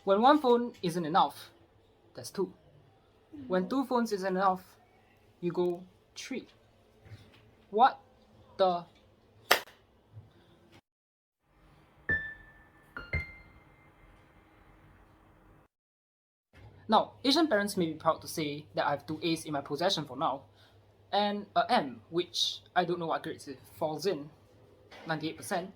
When one phone isn't enough, there's two. When two phones isn't enough, you go three. What the? Now, Asian parents may be proud to say that I have two A's in my possession for now, and a M, which I don't know what grades it falls in, 98%.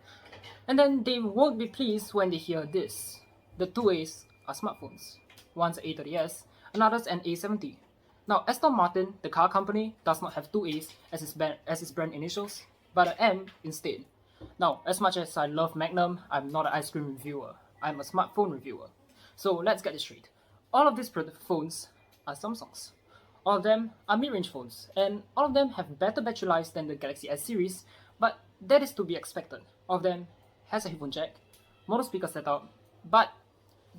And then they won't be pleased when they hear this. The two A's are smartphones. One's an A30s, another's an A70. Now, Aston Martin, the car company, does not have two A's as its brand initials, but an M instead. Now, as much as I love Magnum, I'm not an ice cream reviewer. I'm a smartphone reviewer. So let's get this straight. All of these phones are Samsungs. All of them are mid-range phones, and all of them have better battery lives than the Galaxy S series, but that is to be expected. All of them has a headphone jack, mono speaker setup, but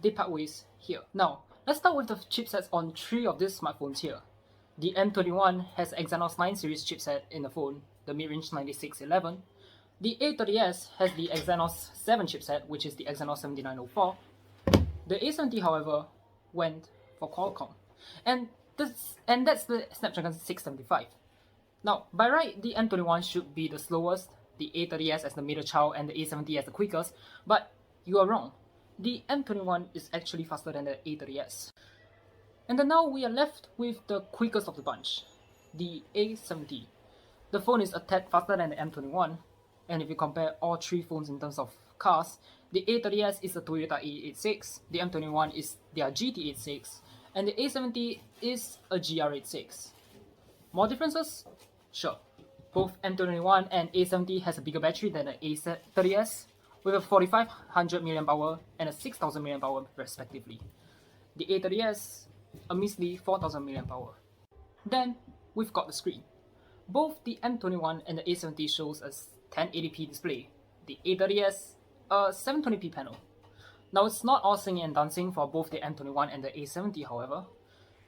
they part ways here. Now, let's start with the chipsets on three of these smartphones here. The M21 has Exynos 9 series chipset in the phone, the mid-range 9611. The A30s has the Exynos 7 chipset, which is the Exynos 7904. The A70, however, went for Qualcomm, and that's the Snapdragon 675. Now, by right, the M21 should be the slowest, the A30s as the middle child, and the A70 as the quickest, but you are wrong. The M21 is actually faster than the A30s. And then now we are left with the quickest of the bunch, the A70. The phone is a tad faster than the M21, and if you compare all three phones in terms of cars, the A30s is a Toyota A86, the M21 is their GT86, and the A70 is a GR86. More differences? Sure. Both M21 and A70 has a bigger battery than the A30s, with a 4500 mAh and a 6000 mAh respectively. The A30s, a measly 4000 mAh. Then, we've got the screen. Both the M21 and the A70 shows a 1080p display, the A30s a 720p panel. Now it's not all singing and dancing for both the M21 and the A70 however.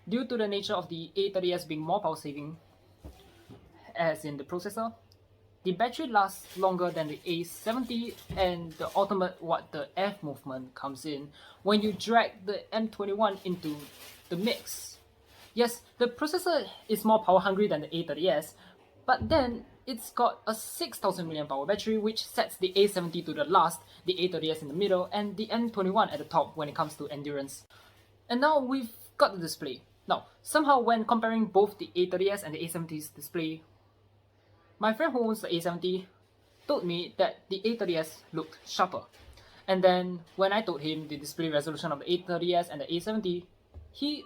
Due to the nature of the A30s being more power saving, as in the processor, the battery lasts longer than the A70, and the ultimate what the F movement comes in when you drag the M21 into the mix. Yes, the processor is more power hungry than the A30s, but then it's got a 6000 mAh battery, which sets the A70 to the last, the A30s in the middle, and the M21 at the top when it comes to endurance. And now we've got the display. Now, somehow when comparing both the A30s and the A70's display, my friend who owns the A70 told me that the A30s looked sharper. And then when I told him the display resolution of the A30s and the A70, he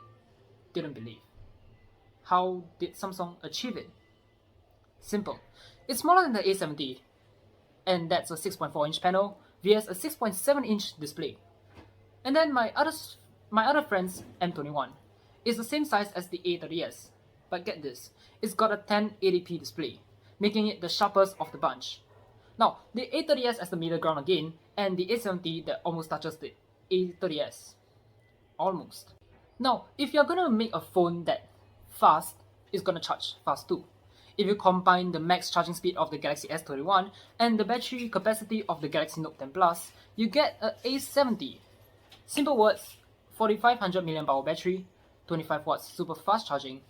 didn't believe. How did Samsung achieve it? Simple. It's smaller than the A70, and that's a 6.4-inch panel vs a 6.7-inch display. And then my other friend's M21 is the same size as the A30s, but get this, it's got a 1080p display, making it the sharpest of the bunch. Now, the A30s as the middle ground again, and the A70 that almost touches the A30s. Almost. Now, if you're gonna make a phone that fast, it's gonna charge fast too. If you combine the max charging speed of the Galaxy S21 and the battery capacity of the Galaxy Note 10 Plus, you get a A70. Simple words, 4500 mAh battery, 25 watts super fast charging.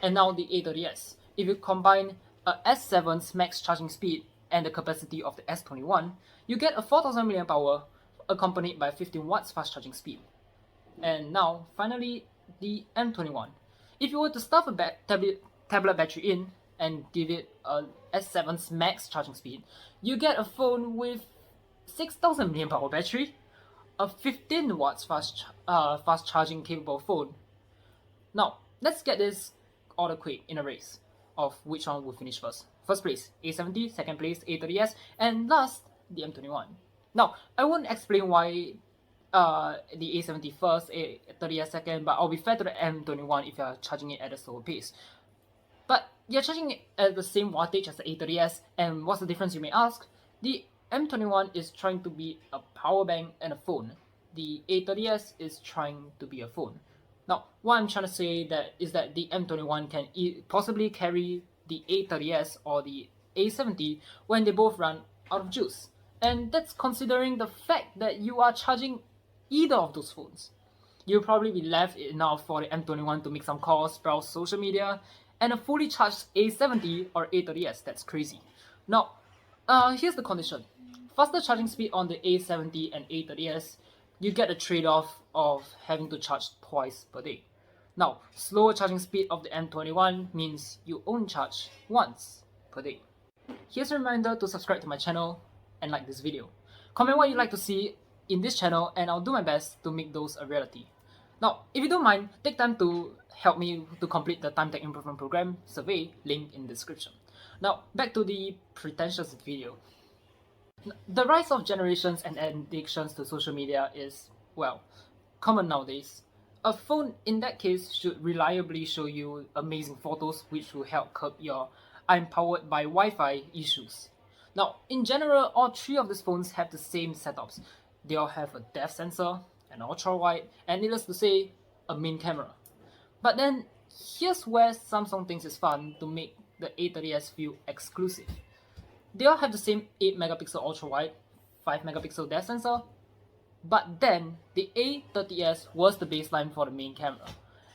And now the A30s. If you combine a S7's max charging speed and the capacity of the S21, you get a 4000 mAh accompanied by 15 watts fast charging speed. And now, finally, the M21. If you were to stuff a tablet battery in and give it a S7's max charging speed, you get a phone with 6000 mAh battery, a 15 watts fast charging capable phone. Now, let's get this order quick in a race of which one will finish first. First place, A70, second place, A30s, and last, the M21. Now, I won't explain why the A70 first, A30s second, but I'll be fair to the M21 if you're charging it at a slower pace. But you're charging it at the same wattage as the A30s, and what's the difference you may ask? The M21 is trying to be a power bank and a phone. The A30s is trying to be a phone. Now, what I'm trying to say is that the M21 can possibly carry the A30s or the A70 when they both run out of juice. And that's considering the fact that you are charging either of those phones. You'll probably be left enough for the M21 to make some calls, browse social media, and a fully charged A70 or A30s. That's crazy. Now, here's the condition. Faster charging speed on the A70 and A30s, you get a trade-off of having to charge twice per day. Now, slower charging speed of the M21 means you only charge once per day. Here's a reminder to subscribe to my channel and like this video. Comment what you'd like to see in this channel and I'll do my best to make those a reality. Now, if you don't mind, take time to help me to complete the Time Tech Improvement Program survey, link in the description. Now, back to the pretentious video. The rise of generations and addictions to social media is, well, common nowadays. A phone in that case should reliably show you amazing photos which will help curb your "I'm powered by Wi-Fi" issues. Now, in general, all three of these phones have the same setups. They all have a depth sensor, an ultra-wide, and needless to say, a main camera. But then, here's where Samsung thinks it's fun to make the A30s feel exclusive. They all have the same 8 megapixel ultra-wide, 5 megapixel depth sensor, but then the A30s was the baseline for the main camera,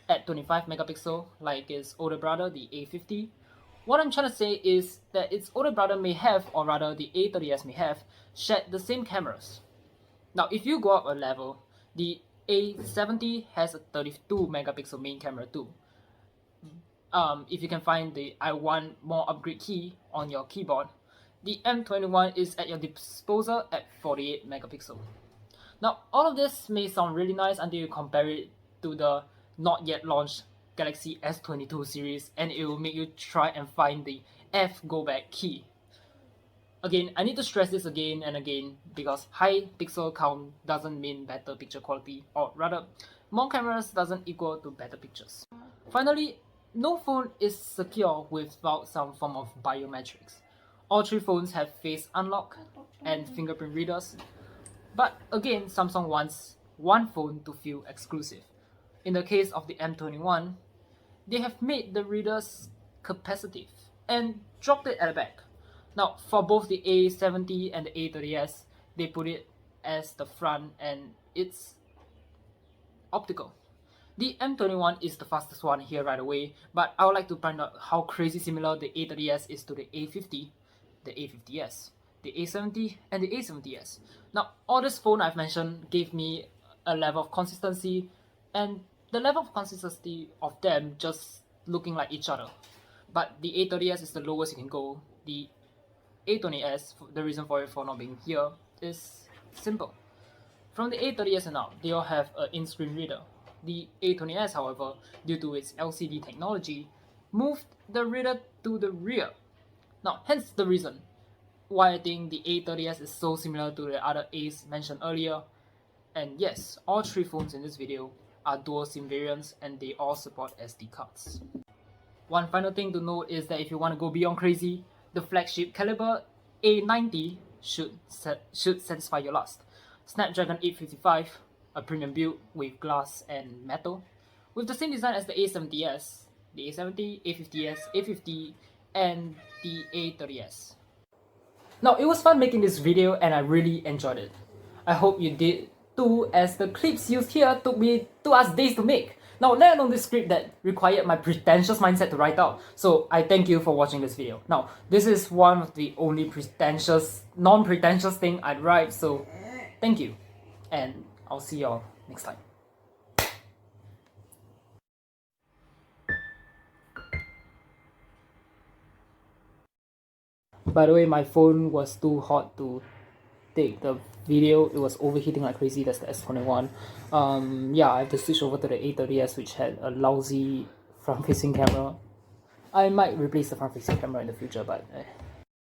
at 25 megapixel like its older brother, the A50. What I'm trying to say is that its older brother may have, or rather the A30s may have, shared the same cameras. Now, if you go up a level, the A70 has a 32 megapixel main camera too. If you can find the "I want more" upgrade key on your keyboard, the M21 is at your disposal at 48 megapixel. Now, all of this may sound really nice until you compare it to the not yet launched Galaxy S22 series, and it will make you try and find the F go back key. Again, I need to stress this again and again because high pixel count doesn't mean better picture quality, or rather, more cameras doesn't equal to better pictures. Finally, no phone is secure without some form of biometrics. All three phones have face unlock and fingerprint readers, but again, Samsung wants one phone to feel exclusive. In the case of the M21, they have made the readers capacitive and dropped it at the back. Now, for both the A70 and the A30s, they put it as the front and it's optical. The M21 is the fastest one here right away, but I would like to point out how crazy similar the A30s is to the A50, the A50s, the A70, and the A70s. Now, all this phone I've mentioned gave me a level of consistency, and the level of consistency of them just looking like each other. But the A30s is the lowest you can go. The A20s, the reason for it for not being here is simple. From the A30s and out, they all have an in-screen reader. The A20s, however, due to its LCD technology, moved the reader to the rear. Now, hence the reason why I think the A30s is so similar to the other A's mentioned earlier. And yes, all three phones in this video are dual SIM variants and they all support SD cards. One final thing to note is that if you want to go beyond crazy, the flagship caliber A90 should satisfy your lust. Snapdragon 855, a premium build with glass and metal, with the same design as the A70s, the A70, A50s, A50, and the A30s. Now, it was fun making this video and I really enjoyed it. I hope you did too, as the clips used here took us days to make. Now, let alone this script that required my pretentious mindset to write out. So I thank you for watching this video. Now, this is one of the only pretentious, non-pretentious thing I'd write, so thank you. And I'll see y'all next time. By the way, my phone was too hot to take the video. It was overheating like crazy. That's the S21. Yeah, I have to switch over to the A30s, which had a lousy front-facing camera. I might replace the front-facing camera in the future, but